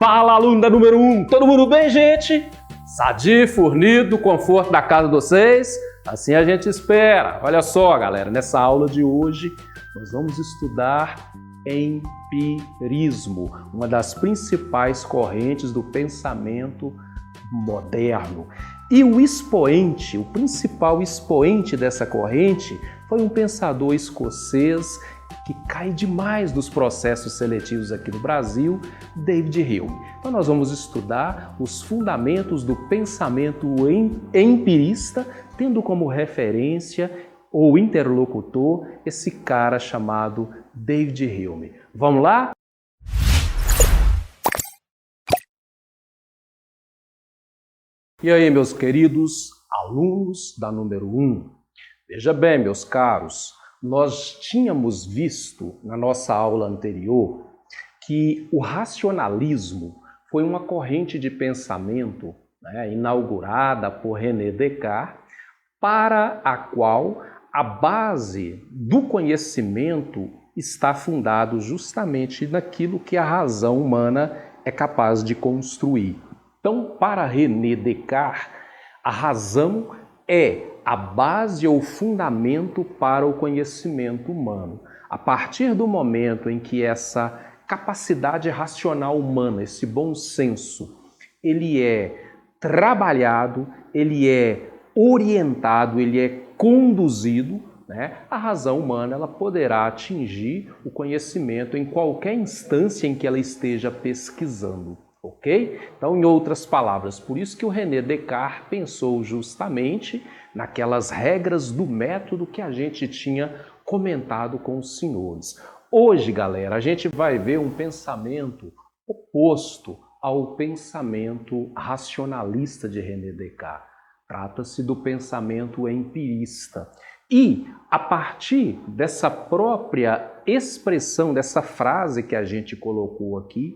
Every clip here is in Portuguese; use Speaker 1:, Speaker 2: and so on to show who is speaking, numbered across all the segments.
Speaker 1: Fala, aluno da número 1! Todo mundo bem, gente? Sadio, fornido, conforto da casa de vocês? Assim a gente espera. Olha só, galera, nessa aula de hoje nós vamos estudar empirismo, uma das principais correntes do pensamento moderno. E o expoente, o principal expoente dessa corrente foi um pensador escocês que cai demais dos processos seletivos aqui no Brasil, David Hume. Então nós vamos estudar os fundamentos do pensamento empirista, tendo como referência ou interlocutor esse cara chamado David Hume. Vamos lá? E aí, meus queridos alunos da número 1? Veja bem, meus caros, nós tínhamos visto na nossa aula anterior que o racionalismo foi uma corrente de pensamento, inaugurada por René Descartes, para a qual a base do conhecimento está fundado justamente naquilo que a razão humana é capaz de construir. Então, para René Descartes, a razão é a base ou fundamento para o conhecimento humano. A partir do momento em que essa capacidade racional humana, esse bom senso, ele é trabalhado, ele é orientado, ele é conduzido, a razão humana ela poderá atingir o conhecimento em qualquer instância em que ela esteja pesquisando. Ok? Então, em outras palavras, por isso que o René Descartes pensou justamente naquelas regras do método que a gente tinha comentado com os senhores. Hoje, galera, a gente vai ver um pensamento oposto ao pensamento racionalista de René Descartes. Trata-se do pensamento empirista. E, a partir dessa própria expressão, dessa frase que a gente colocou aqui,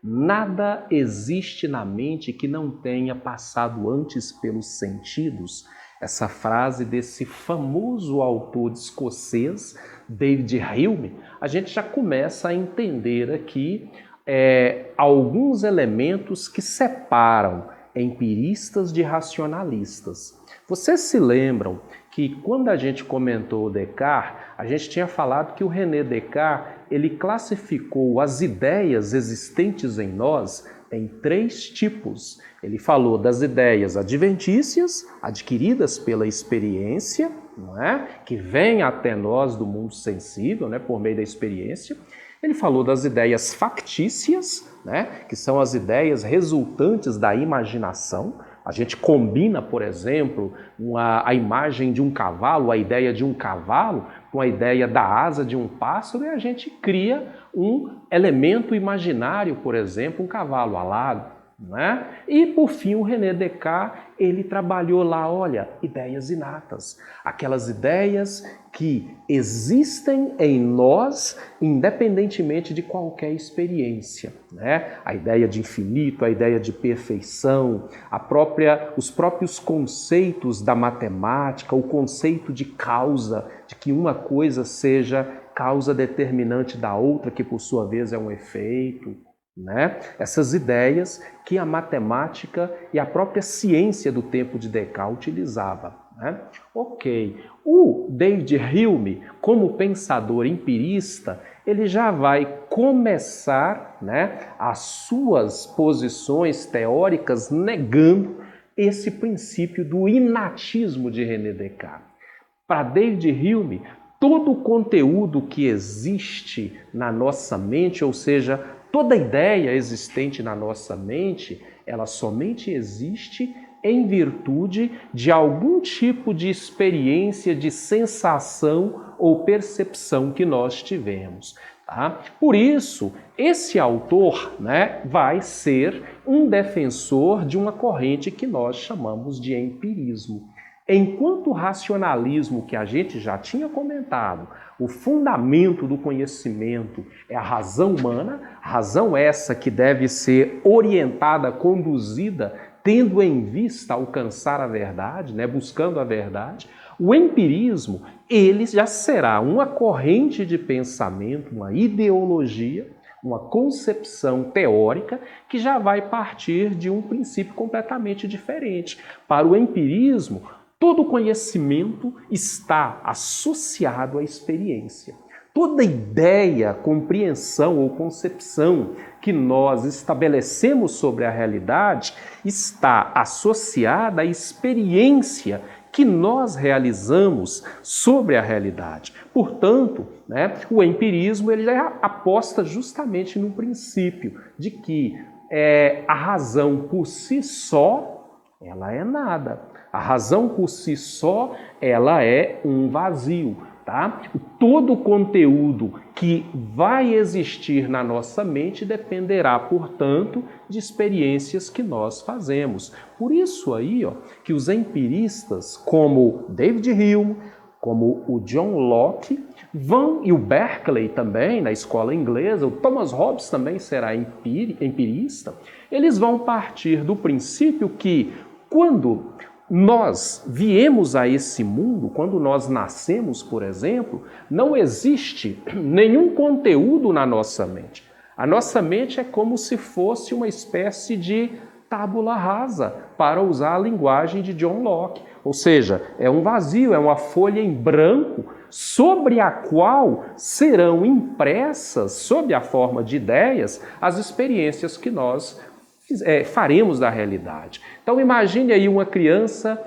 Speaker 1: nada existe na mente que não tenha passado antes pelos sentidos. Essa frase desse famoso autor escocês, David Hume, a gente já começa a entender aqui alguns elementos que separam empiristas de racionalistas. Vocês se lembram que quando a gente comentou o Descartes, a gente tinha falado que o René Descartes ele classificou as ideias existentes em nós em 3 tipos. Ele falou das ideias adventícias, adquiridas pela experiência, que vêm até nós do mundo sensível, por meio da experiência. Ele falou das ideias factícias, que são as ideias resultantes da imaginação. A gente combina, por exemplo, a imagem de um cavalo, a ideia de um cavalo, com a ideia da asa de um pássaro e a gente cria um elemento imaginário, por exemplo, um cavalo alado. E, por fim, o René Descartes, ele trabalhou lá, ideias inatas. Aquelas ideias que existem em nós, independentemente de qualquer experiência. A ideia de infinito, a ideia de perfeição, os próprios conceitos da matemática, o conceito de causa, de que uma coisa seja causa determinante da outra, que por sua vez é um efeito. Essas ideias que a matemática e a própria ciência do tempo de Descartes utilizava. Ok, o David Hume, como pensador empirista, ele já vai começar as suas posições teóricas negando esse princípio do inatismo de René Descartes. Para David Hume, todo o conteúdo que existe na nossa mente, ou seja, toda ideia existente na nossa mente, ela somente existe em virtude de algum tipo de experiência, de sensação ou percepção que nós tivemos. Por isso, esse autor vai ser um defensor de uma corrente que nós chamamos de empirismo. Enquanto o racionalismo que a gente já tinha comentado, o fundamento do conhecimento é a razão humana, razão essa que deve ser orientada, conduzida, tendo em vista alcançar a verdade, buscando a verdade, o empirismo ele já será uma corrente de pensamento, uma ideologia, uma concepção teórica que já vai partir de um princípio completamente diferente. Para o empirismo, todo conhecimento está associado à experiência. Toda ideia, compreensão ou concepção que nós estabelecemos sobre a realidade está associada à experiência que nós realizamos sobre a realidade. Portanto, o empirismo ele aposta justamente no princípio de que a razão por si só, ela é nada. A razão por si só, ela é um vazio. Tá? Todo o conteúdo que vai existir na nossa mente dependerá, portanto, de experiências que nós fazemos. Por isso aí, que os empiristas, como David Hume, como o John Locke, e o Berkeley também, na escola inglesa, o Thomas Hobbes também será empirista, eles vão partir do princípio que quando nós viemos a esse mundo, quando nós nascemos, por exemplo, não existe nenhum conteúdo na nossa mente. A nossa mente é como se fosse uma espécie de tábula rasa, para usar a linguagem de John Locke. Ou seja, é um vazio, é uma folha em branco sobre a qual serão impressas, sob a forma de ideias, as experiências que nós faremos da realidade. Então imagine aí uma criança,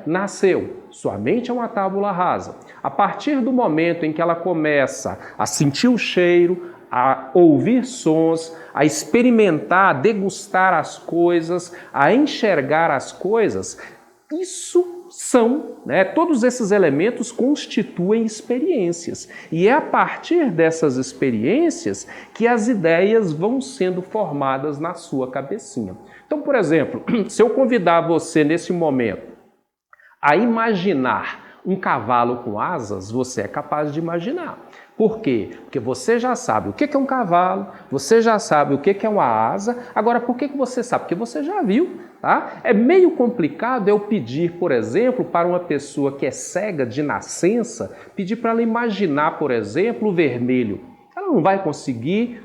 Speaker 1: nasceu, sua mente é uma tábula rasa. A partir do momento em que ela começa a sentir o cheiro, a ouvir sons, a experimentar, a degustar as coisas, a enxergar as coisas, todos esses elementos constituem experiências. E é a partir dessas experiências que as ideias vão sendo formadas na sua cabecinha. Então, por exemplo, se eu convidar você nesse momento a imaginar um cavalo com asas, você é capaz de imaginar. Por quê? Porque você já sabe o que é um cavalo, você já sabe o que é uma asa. Agora, por que você sabe? Porque você já viu. Tá? É meio complicado eu pedir, por exemplo, para uma pessoa que é cega de nascença, pedir para ela imaginar, por exemplo, o vermelho. Ela não vai conseguir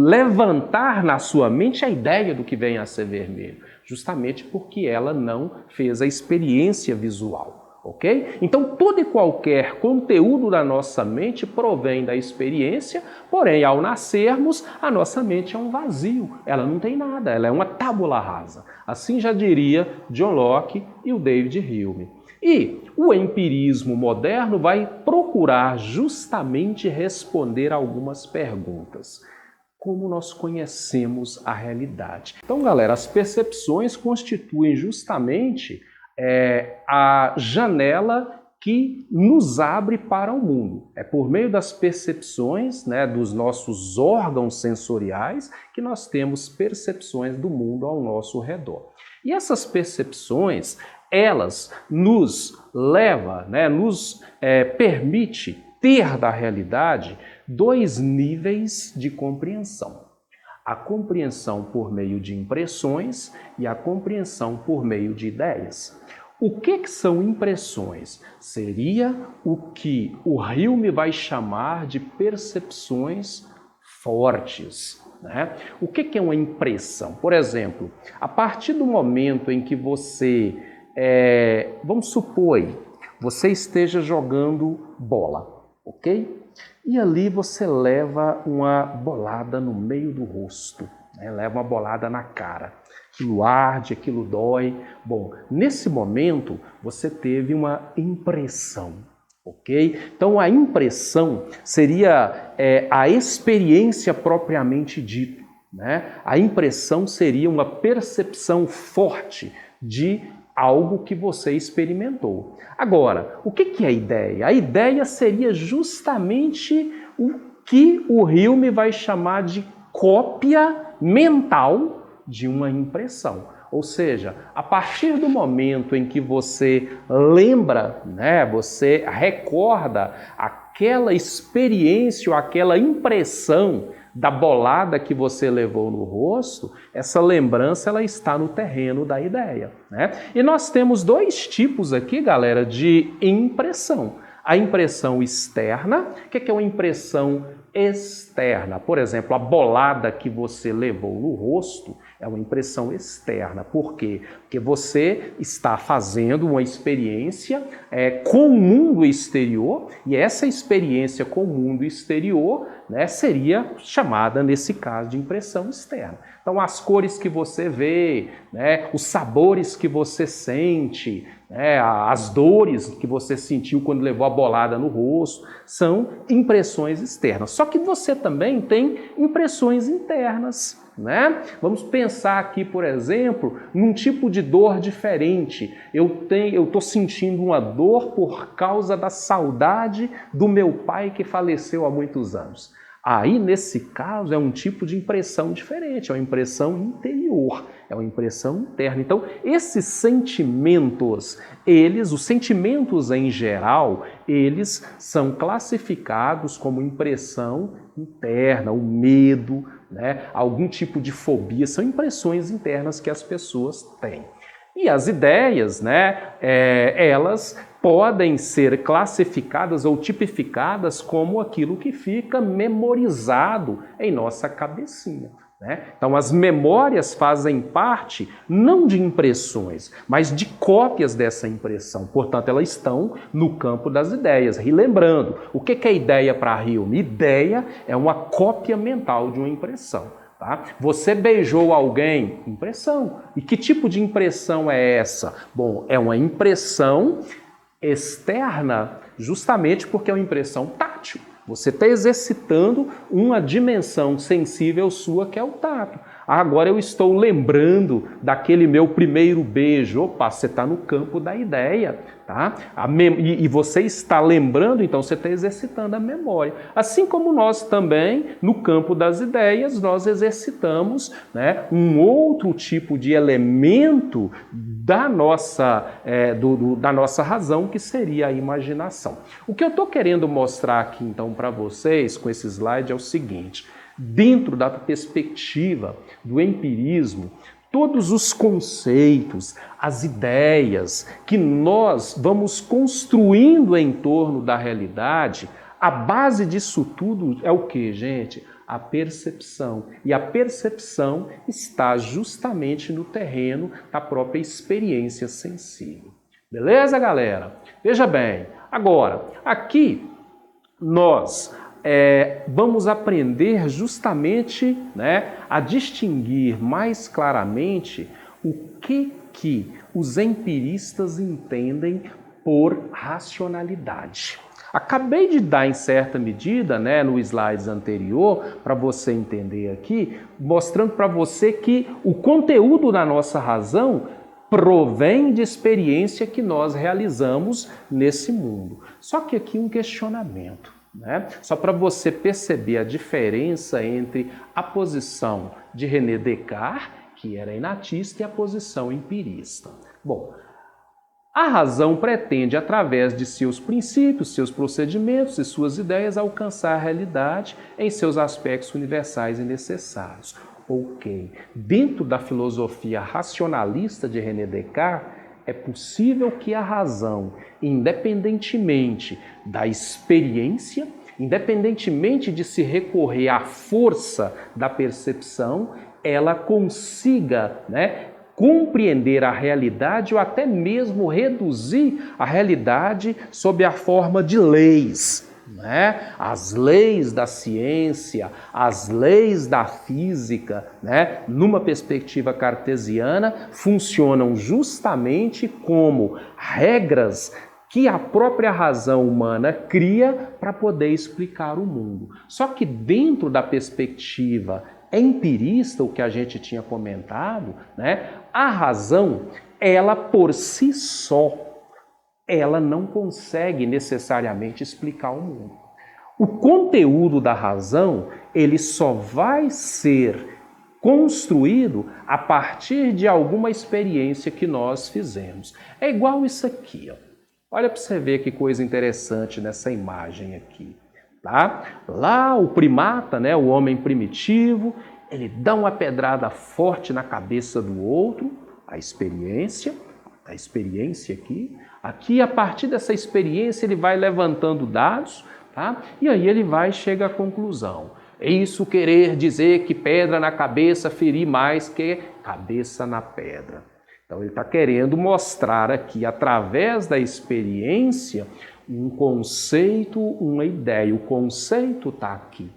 Speaker 1: levantar na sua mente a ideia do que vem a ser vermelho, justamente porque ela não fez a experiência visual. Ok? Então, todo e qualquer conteúdo da nossa mente provém da experiência, porém, ao nascermos, a nossa mente é um vazio, ela não tem nada, ela é uma tábula rasa. Assim já diria John Locke e o David Hume. E o empirismo moderno vai procurar justamente responder algumas perguntas. Como nós conhecemos a realidade? Então, galera, as percepções constituem justamente a janela que nos abre para o mundo. É por meio das percepções, dos nossos órgãos sensoriais, que nós temos percepções do mundo ao nosso redor. E essas percepções, elas nos levam, nos permite ter da realidade dois níveis de compreensão. A compreensão por meio de impressões e a compreensão por meio de ideias. O que são impressões? Seria o que o Hume vai chamar de percepções fortes. O que é uma impressão? Por exemplo, a partir do momento em que você, vamos supor, você esteja jogando bola, ok? E ali você leva uma bolada no meio do rosto, leva uma bolada na cara. Aquilo arde, aquilo dói. Bom, nesse momento você teve uma impressão, ok? Então a impressão seria a experiência propriamente dita. A impressão seria uma percepção forte de algo que você experimentou. Agora, o que é a ideia? A ideia seria justamente o que o Hume vai chamar de cópia mental de uma impressão. Ou seja, a partir do momento em que você lembra, você recorda aquela experiência ou aquela impressão da bolada que você levou no rosto, essa lembrança ela está no terreno da ideia. E nós temos dois tipos aqui, galera, de impressão. A impressão externa, o que é uma impressão externa. Por exemplo, a bolada que você levou no rosto é uma impressão externa. Por quê? Porque você está fazendo uma experiência com o mundo exterior, e essa experiência com o mundo exterior, né, seria chamada, nesse caso, de impressão externa. Então, as cores que você vê, né, os sabores que você sente, né, as dores que você sentiu quando levou a bolada no rosto, são impressões externas. Só que você também tem impressões internas, né? Vamos pensar aqui, por exemplo, num tipo de dor diferente. Eu estou sentindo uma dor por causa da saudade do meu pai que faleceu há muitos anos. Aí, nesse caso, é um tipo de impressão diferente, é uma impressão interior, é uma impressão interna. Então, esses sentimentos, os sentimentos em geral, eles são classificados como impressão interna, o medo, né? Algum tipo de fobia, são impressões internas que as pessoas têm. E as ideias, né, elas podem ser classificadas ou tipificadas como aquilo que fica memorizado em nossa cabecinha, né? Então, as memórias fazem parte não de impressões, mas de cópias dessa impressão. Portanto, elas estão no campo das ideias. E lembrando, o que é ideia para Hume? Ideia é uma cópia mental de uma impressão. Tá? Você beijou alguém? Impressão. E que tipo de impressão é essa? Bom, é uma impressão externa, justamente porque é uma impressão tátil. Você está exercitando uma dimensão sensível sua, que é o tato. Agora eu estou lembrando daquele meu primeiro beijo. Opa, você está no campo da ideia, tá? E você está lembrando, então você está exercitando a memória. Assim como nós também, no campo das ideias, nós exercitamos, né, um outro tipo de elemento da nossa razão, que seria a imaginação. O que eu estou querendo mostrar aqui, então, para vocês, com esse slide, é o seguinte: dentro da perspectiva do empirismo, todos os conceitos, as ideias que nós vamos construindo em torno da realidade, a base disso tudo é o que, gente? A percepção. E a percepção está justamente no terreno da própria experiência sensível. Beleza, galera? Veja bem, agora, aqui nós vamos aprender justamente, né, a distinguir mais claramente o que os empiristas entendem por racionalidade. Acabei de dar, em certa medida, né, no slide anterior, para você entender aqui, mostrando para você que o conteúdo da nossa razão provém de experiência que nós realizamos nesse mundo. Só que aqui um questionamento, né? Só para você perceber a diferença entre a posição de René Descartes, que era inatista, e a posição empirista. Bom, a razão pretende, através de seus princípios, seus procedimentos e suas ideias, alcançar a realidade em seus aspectos universais e necessários. Ok. Dentro da filosofia racionalista de René Descartes, é possível que a razão, independentemente da experiência, independentemente de se recorrer à força da percepção, ela consiga, né, compreender a realidade ou até mesmo reduzir a realidade sob a forma de leis, né? As leis da ciência, as leis da física, né, numa perspectiva cartesiana, funcionam justamente como regras que a própria razão humana cria para poder explicar o mundo. Só que dentro da perspectiva empirista, o que a gente tinha comentado, né, a razão, ela por si só, ela não consegue necessariamente explicar o mundo. O conteúdo da razão, ele só vai ser construído a partir de alguma experiência que nós fizemos. É igual isso aqui, ó. Olha para você ver que coisa interessante nessa imagem aqui. Tá? Lá o primata, né, o homem primitivo, ele dá uma pedrada forte na cabeça do outro, a experiência aqui. Aqui, a partir dessa experiência, ele vai levantando dados, Tá? E aí ele chega à conclusão. É isso querer dizer que pedra na cabeça ferir mais que cabeça na pedra. Então ele está querendo mostrar aqui, através da experiência, um conceito, uma ideia. O conceito está aqui.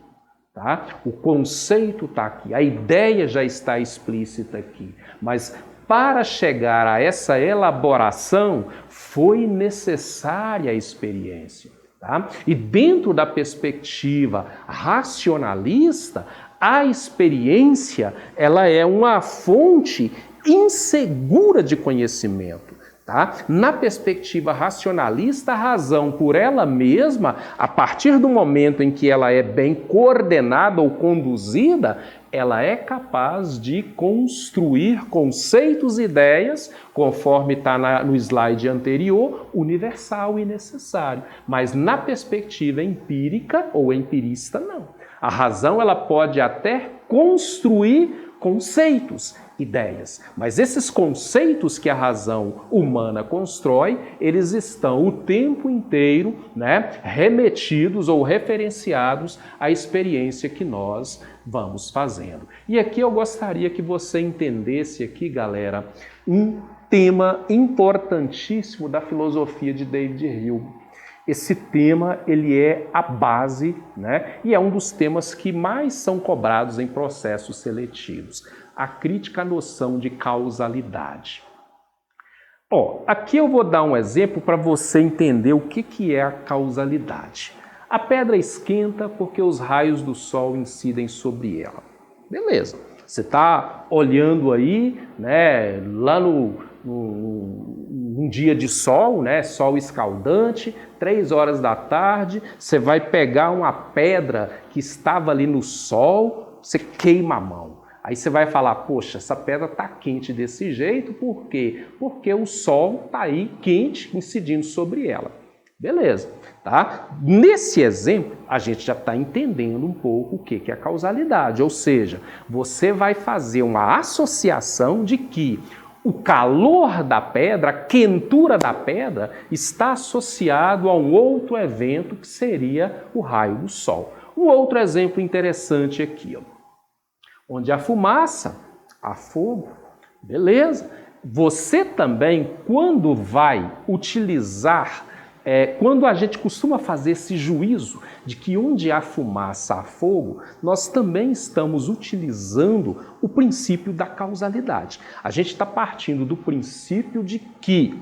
Speaker 1: Tá? O conceito está aqui, a ideia já está explícita aqui, mas para chegar a essa elaboração foi necessária a experiência. Tá? E dentro da perspectiva racionalista, a experiência ela é uma fonte insegura de conhecimento. Tá? Na perspectiva racionalista, a razão por ela mesma, a partir do momento em que ela é bem coordenada ou conduzida, ela é capaz de construir conceitos e ideias, conforme está no slide anterior, universal e necessário. Mas na perspectiva empírica ou empirista, não. A razão ela pode até construir conceitos, ideias, mas esses conceitos que a razão humana constrói, eles estão o tempo inteiro, remetidos ou referenciados à experiência que nós vamos fazendo. E aqui eu gostaria que você entendesse aqui, galera, um tema importantíssimo da filosofia de David Hume. Esse tema, ele é a base, e é um dos temas que mais são cobrados em processos seletivos. A crítica à noção de causalidade. Aqui eu vou dar um exemplo para você entender o que é a causalidade. A pedra esquenta porque os raios do sol incidem sobre ela. Beleza. Você está olhando aí, lá num dia de sol, sol escaldante, 3 horas da tarde, você vai pegar uma pedra que estava ali no sol, você queima a mão. Aí você vai falar, poxa, essa pedra está quente desse jeito, por quê? Porque o sol está aí quente, incidindo sobre ela. Beleza, tá? Nesse exemplo, a gente já está entendendo um pouco o que é a causalidade, ou seja, você vai fazer uma associação de que o calor da pedra, a quentura da pedra, está associado a um outro evento que seria o raio do sol. Um outro exemplo interessante aqui, onde há fumaça, há fogo. Beleza? Você também, quando vai utilizar, quando a gente costuma fazer esse juízo de que onde há fumaça, há fogo, nós também estamos utilizando o princípio da causalidade. A gente está partindo do princípio de que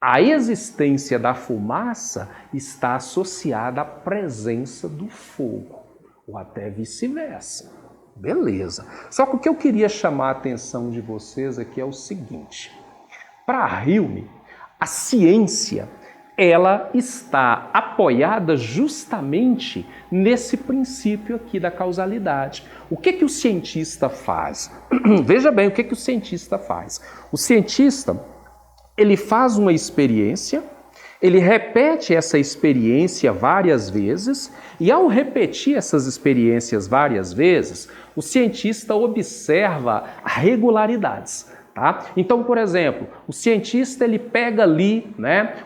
Speaker 1: a existência da fumaça está associada à presença do fogo, ou até vice-versa. Beleza. Só que o que eu queria chamar a atenção de vocês aqui é o seguinte. Para Hume, a ciência, ela está apoiada justamente nesse princípio aqui da causalidade. O que o cientista faz? Veja bem o que o cientista faz. O cientista, ele faz uma experiência, ele repete essa experiência várias vezes e ao repetir essas experiências várias vezes, o cientista observa regularidades. Tá? Então, por exemplo, o cientista ele pega ali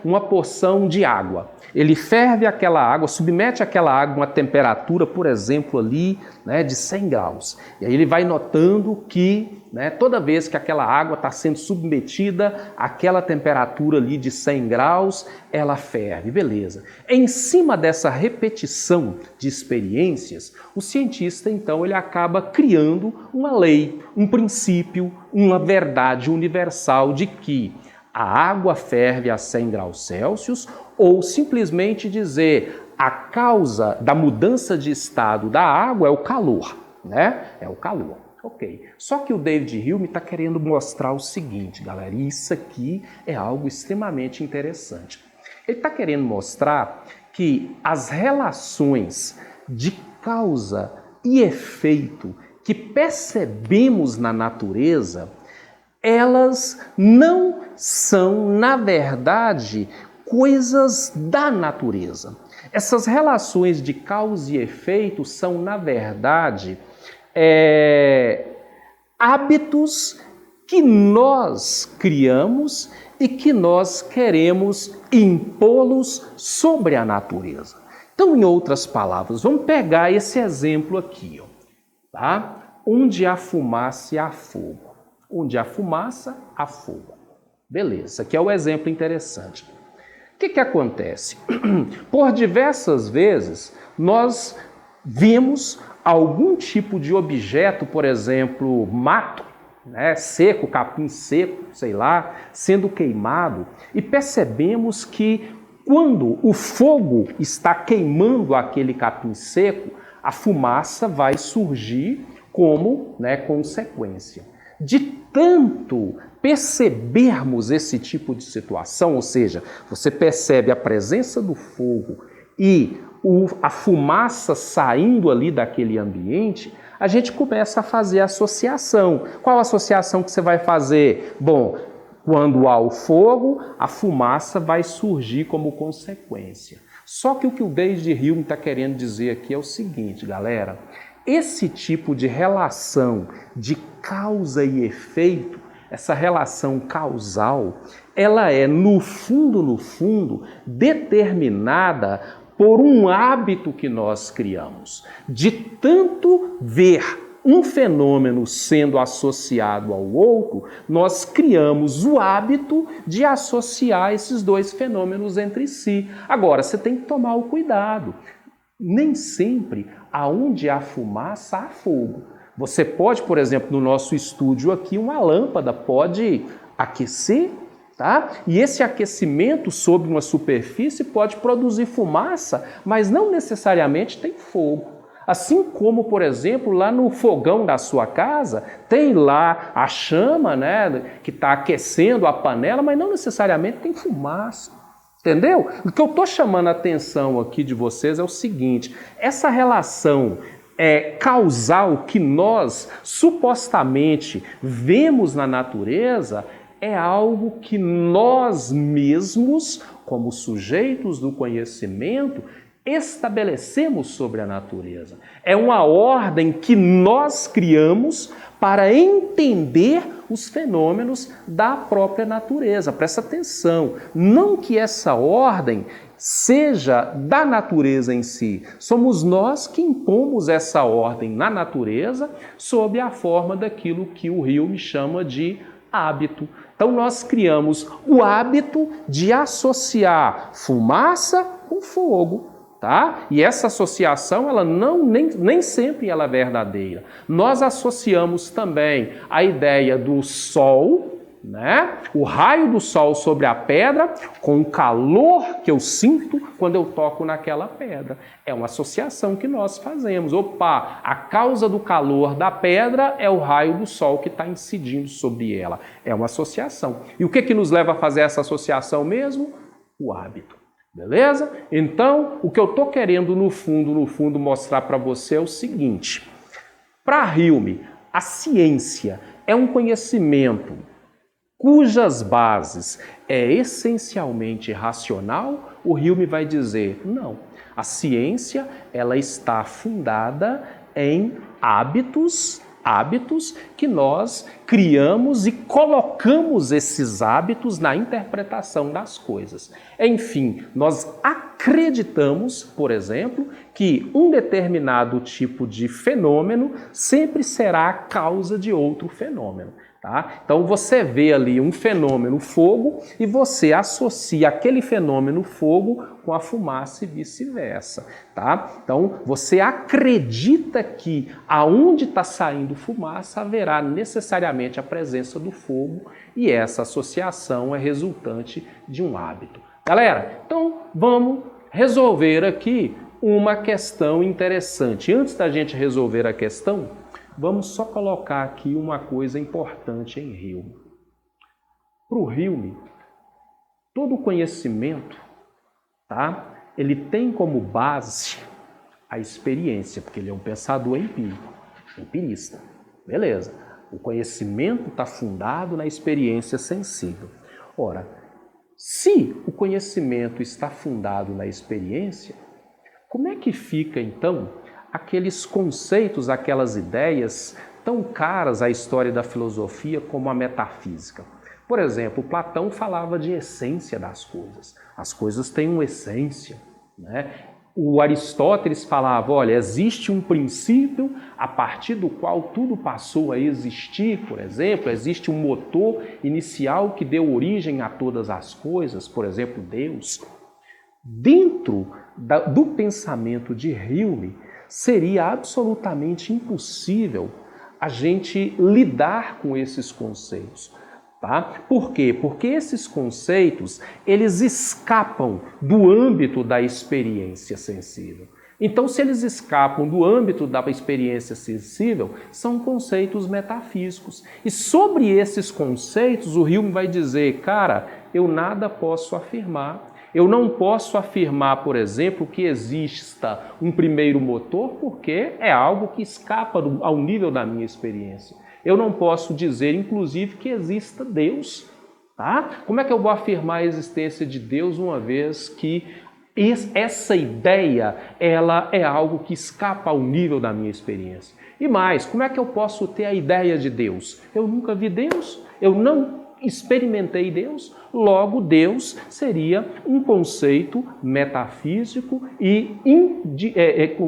Speaker 1: uma porção de água. Ele ferve aquela água, submete aquela água a uma temperatura, por exemplo, ali de 100 graus. E aí ele vai notando que toda vez que aquela água está sendo submetida àquela temperatura ali de 100 graus, ela ferve, beleza. Em cima dessa repetição de experiências, o cientista, então, ele acaba criando uma lei, um princípio, uma verdade universal de que a água ferve a 100 graus Celsius, ou simplesmente dizer a causa da mudança de estado da água é o calor, É o calor. Ok. Só que o David Hume está querendo mostrar o seguinte, galera, e isso aqui é algo extremamente interessante. Ele está querendo mostrar que as relações de causa e efeito que percebemos na natureza, elas não são, na verdade, coisas da natureza. Essas relações de causa e efeito são, na verdade, hábitos que nós criamos e que nós queremos impô-los sobre a natureza. Então, em outras palavras, vamos pegar esse exemplo aqui, ó, tá? Onde há fumaça, há fogo. Onde há fumaça, há fogo. Beleza, aqui é o exemplo interessante. O que acontece? Por diversas vezes, nós vimos algum tipo de objeto, por exemplo, mato, né, seco, capim seco, sei lá, sendo queimado, e percebemos que quando o fogo está queimando aquele capim seco, a fumaça vai surgir como, né, consequência. De tanto percebermos esse tipo de situação, ou seja, você percebe a presença do fogo e a fumaça saindo ali daquele ambiente, a gente começa a fazer associação. Qual associação que você vai fazer? Bom, quando há o fogo, a fumaça vai surgir como consequência. Só que o que o David Hume está querendo dizer aqui é o seguinte, galera. Esse tipo de relação de causa e efeito, essa relação causal, ela é, no fundo, determinada por um hábito que nós criamos. De tanto ver um fenômeno sendo associado ao outro, nós criamos o hábito de associar esses dois fenômenos entre si. Agora, você tem que tomar o cuidado. Nem sempre, aonde há fumaça, há fogo. Você pode, por exemplo, no nosso estúdio aqui, uma lâmpada pode aquecer, tá? E esse aquecimento sobre uma superfície pode produzir fumaça, mas não necessariamente tem fogo. Assim como, por exemplo, lá no fogão da sua casa, tem lá a chama, né, que está aquecendo a panela, mas não necessariamente tem fumaça. Entendeu? O que eu estou chamando a atenção aqui de vocês é o seguinte, essa relação causal que nós supostamente vemos na natureza é algo que nós mesmos, como sujeitos do conhecimento, estabelecemos sobre a natureza. É uma ordem que nós criamos para entender os fenômenos da própria natureza. Presta atenção, não que essa ordem seja da natureza em si. Somos nós que impomos essa ordem na natureza sob a forma daquilo que o Hume chama de hábito. Então nós criamos o hábito de associar fumaça com fogo. Tá? E essa associação ela nem sempre ela é verdadeira. Nós associamos também a ideia do sol, né? O raio do sol sobre a pedra com o calor que eu sinto quando eu toco naquela pedra. É uma associação que nós fazemos. Opa, a causa do calor da pedra é o raio do sol que está incidindo sobre ela. É uma associação. E o que nos leva a fazer essa associação mesmo? O hábito. Beleza? Então, o que eu estou querendo no fundo mostrar para você é o seguinte. Para Hume, a ciência é um conhecimento cujas bases é essencialmente racional. O Hume vai dizer, não. A ciência ela está fundada em hábitos que nós criamos e colocamos esses hábitos na interpretação das coisas. Enfim, nós acreditamos, por exemplo, que um determinado tipo de fenômeno sempre será a causa de outro fenômeno. Tá? Então você vê ali um fenômeno fogo e você associa aquele fenômeno fogo com a fumaça e vice-versa. Tá? Então você acredita que aonde está saindo fumaça haverá necessariamente a presença do fogo e essa associação é resultante de um hábito. Galera, então vamos resolver aqui uma questão interessante. Antes da gente resolver a questão, vamos só colocar aqui uma coisa importante em Hume. Para o Hume, todo conhecimento, tá? Ele tem como base a experiência, porque ele é um pensador empírico, empirista. Beleza. O conhecimento está fundado na experiência sensível. Ora, se o conhecimento está fundado na experiência, como é que fica, então, aqueles conceitos, aquelas ideias tão caras à história da filosofia como a metafísica? Por exemplo, Platão falava de essência das coisas. As coisas têm uma essência, né? O Aristóteles falava, olha, existe um princípio a partir do qual tudo passou a existir, por exemplo, existe um motor inicial que deu origem a todas as coisas, por exemplo, Deus. Dentro do pensamento de Hume, seria absolutamente impossível a gente lidar com esses conceitos. Tá? Por quê? Porque esses conceitos, eles escapam do âmbito da experiência sensível. Então, se eles escapam do âmbito da experiência sensível, são conceitos metafísicos. E sobre esses conceitos, o Hume vai dizer, cara, eu nada posso afirmar. Eu não posso afirmar, por exemplo, que exista um primeiro motor, porque é algo que escapa ao nível da minha experiência. Eu não posso dizer, inclusive, que exista Deus. Tá? Como é que eu vou afirmar a existência de Deus uma vez que essa ideia ela é algo que escapa ao nível da minha experiência? E mais, como é que eu posso ter a ideia de Deus? Eu nunca vi Deus, eu não experimentei Deus, logo Deus seria um conceito metafísico e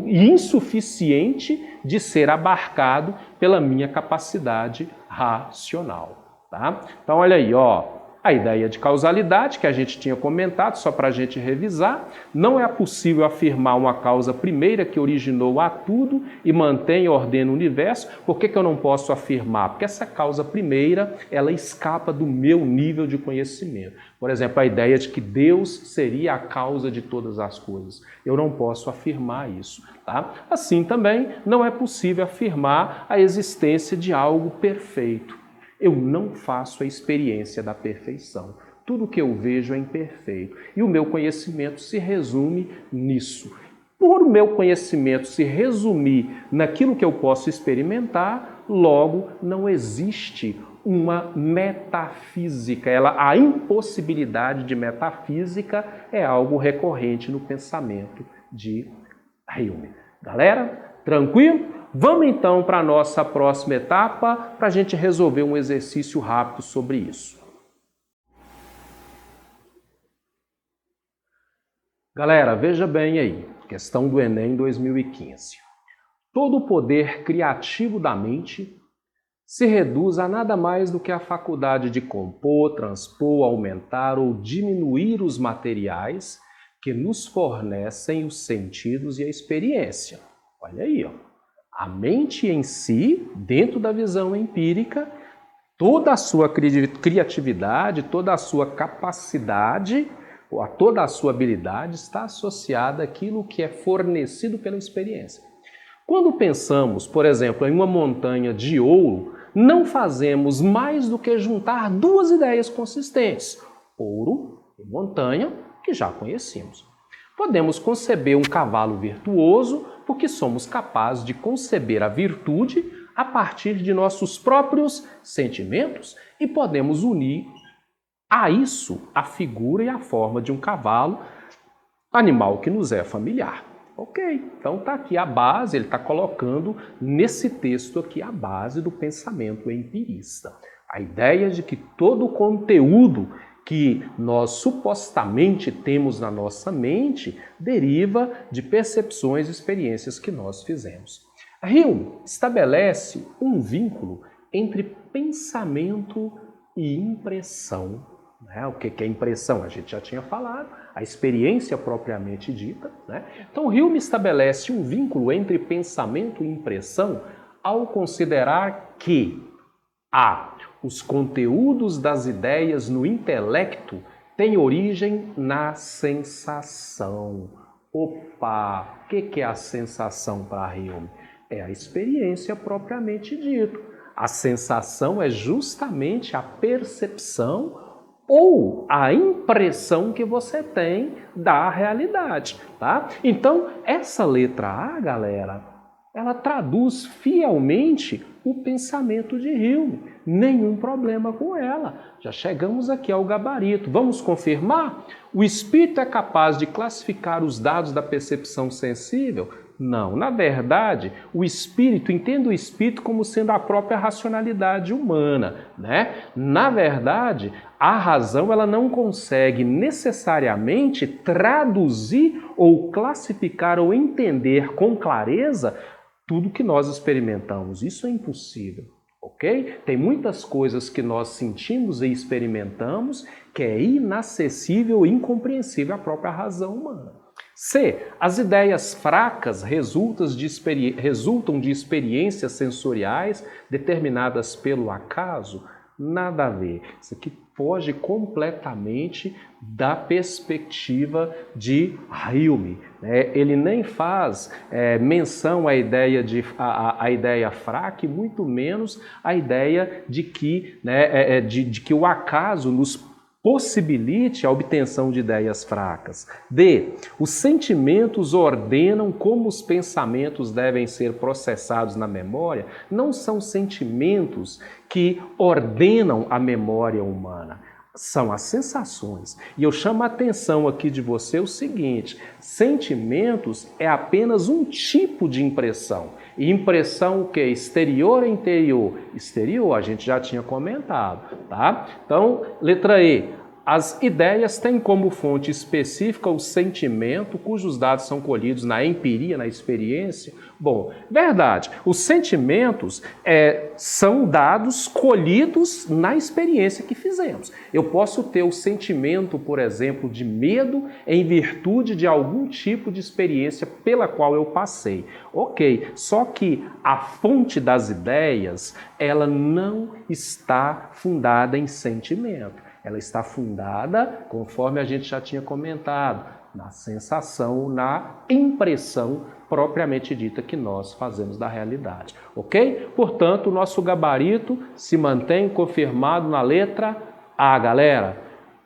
Speaker 1: insuficiente de ser abarcado pela minha capacidade racional. Tá? Então olha aí, ó. A ideia de causalidade, que a gente tinha comentado, só para a gente revisar, não é possível afirmar uma causa primeira que originou a tudo e mantém e ordena o universo. Por que eu não posso afirmar? Porque essa causa primeira, ela escapa do meu nível de conhecimento. Por exemplo, a ideia de que Deus seria a causa de todas as coisas. Eu não posso afirmar isso. Tá? Assim também, não é possível afirmar a existência de algo perfeito. Eu não faço a experiência da perfeição. Tudo que eu vejo é imperfeito. E o meu conhecimento se resume nisso. Por o meu conhecimento se resumir naquilo que eu posso experimentar, logo não existe uma metafísica. A impossibilidade de metafísica é algo recorrente no pensamento de Hume. Galera, tranquilo? Vamos então para a nossa próxima etapa para a gente resolver um exercício rápido sobre isso. Galera, veja bem aí, questão do Enem 2015. Todo o poder criativo da mente se reduz a nada mais do que a faculdade de compor, transpor, aumentar ou diminuir os materiais que nos fornecem os sentidos e a experiência. Olha aí, ó. A mente em si, dentro da visão empírica, toda a sua criatividade, toda a sua capacidade, toda a sua habilidade está associada àquilo que é fornecido pela experiência. Quando pensamos, por exemplo, em uma montanha de ouro, não fazemos mais do que juntar duas ideias consistentes: ouro e montanha, que já conhecemos. Podemos conceber um cavalo virtuoso porque somos capazes de conceber a virtude a partir de nossos próprios sentimentos e podemos unir a isso a figura e a forma de um cavalo, animal que nos é familiar. Ok, então está aqui a base, ele está colocando nesse texto aqui a base do pensamento empirista. A ideia de que todo o conteúdo que nós supostamente temos na nossa mente deriva de percepções e experiências que nós fizemos. Hume estabelece um vínculo entre pensamento e impressão. O que é impressão? A gente já tinha falado, a experiência propriamente dita. Então, Hume estabelece um vínculo entre pensamento e impressão ao considerar que os conteúdos das ideias no intelecto têm origem na sensação. Opa! O que é a sensação para Hume? É a experiência propriamente dita. A sensação é justamente a percepção ou a impressão que você tem da realidade, tá? Então, essa letra A, galera, ela traduz fielmente o pensamento de Hume. Nenhum problema com ela. Já chegamos aqui ao gabarito. Vamos confirmar? O espírito é capaz de classificar os dados da percepção sensível? Não. Na verdade, o espírito, entenda o espírito como sendo a própria racionalidade humana, Na verdade, a razão ela não consegue necessariamente traduzir ou classificar ou entender com clareza tudo que nós experimentamos. Isso é impossível, ok? Tem muitas coisas que nós sentimos e experimentamos que é inacessível e incompreensível à própria razão humana. C. As ideias fracas resultam de experiências sensoriais determinadas pelo acaso? Nada a ver. Isso aqui foge completamente da perspectiva de Hume. Ele nem faz menção à ideia, à ideia fraca e muito menos à ideia de que, de que o acaso nos possibilite a obtenção de ideias fracas. D. Os sentimentos ordenam como os pensamentos devem ser processados na memória. Não são sentimentos que ordenam a memória humana. São as sensações. E eu chamo a atenção aqui de você o seguinte: sentimentos é apenas um tipo de impressão. E impressão o quê? Exterior ou interior? Exterior, a gente já tinha comentado, tá? Então, letra E. As ideias têm como fonte específica o sentimento, cujos dados são colhidos na empiria, na experiência. Bom, verdade, os sentimentos são dados colhidos na experiência que fizemos. Eu posso ter o sentimento, por exemplo, de medo em virtude de algum tipo de experiência pela qual eu passei. Ok, só que a fonte das ideias, ela não está fundada em sentimento. Ela está fundada, conforme a gente já tinha comentado, na sensação, na impressão propriamente dita que nós fazemos da realidade, ok? Portanto, o nosso gabarito se mantém confirmado na letra A, galera.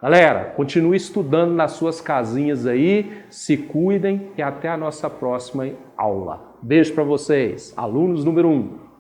Speaker 1: Galera, continue estudando nas suas casinhas aí, se cuidem e até a nossa próxima aula. Beijo para vocês, alunos número 1.